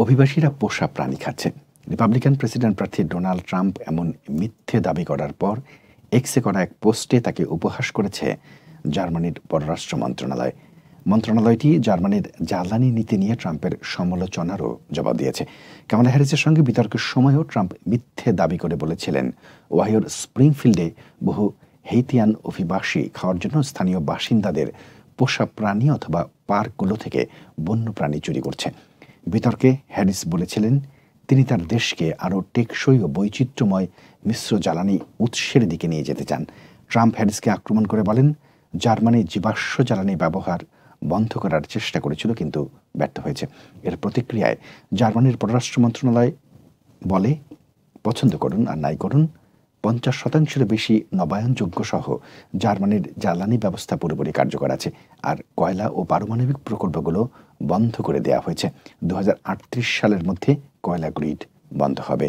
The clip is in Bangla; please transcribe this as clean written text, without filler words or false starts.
অভিবাসীরা পোষা প্রাণী খাচ্ছে। রিপাবলিকান প্রেসিডেন্ট প্রার্থী ডোনাল্ড ট্রাম্প এমন মিথ্যে দাবি করার পর এক্সে করা এক পোস্টে তাকে উপহাস করেছে জার্মানির পররাষ্ট্র মন্ত্রণালয়। মন্ত্রণালয়টি জার্মানির জ্বালানি নীতি নিয়ে ট্রাম্পের সমালোচনারও জবাব দিয়েছে। কামালা হ্যারিসের সঙ্গে বিতর্কের সময়ও ট্রাম্প মিথ্যে দাবি করে বলেছিলেন ওহাইওর স্প্রিংফিল্ডে বহু হেইতিয়ান অভিবাসী খাওয়ার জন্য স্থানীয় বাসিন্দাদের পোষা প্রাণী অথবা পার্কগুলো থেকে বন্য প্রাণী চুরি করছে। বিতর্কে হ্যারিস বলেছিলেন তিনি তার দেশকে আরও টেকসই ও বৈচিত্র্যময় মিশ্র জ্বালানি উৎসের দিকে নিয়ে যেতে চান। ট্রাম্প হ্যারিসকে আক্রমণ করে বলেন জার্মানি জীবাশ্ম জ্বালানি ব্যবহার বন্ধ করার চেষ্টা করেছিল কিন্তু ব্যর্থ হয়েছে। এর প্রতিক্রিয়ায় জার্মানির পররাষ্ট্র মন্ত্রণালয় বলে পছন্দ করুন আর নাই করুন ৫০% বেশি নবায়নযোগ্য সহ জার্মানির জ্বালানি ব্যবস্থা পুরোপুরি কার্যকর আছে, আর কয়লা ও পারমাণবিক প্রকল্পগুলো বন্ধ করে দেওয়া হয়েছে। ২০৩৮ সালের মধ্যে কয়লা গ্রিড বন্ধ হবে।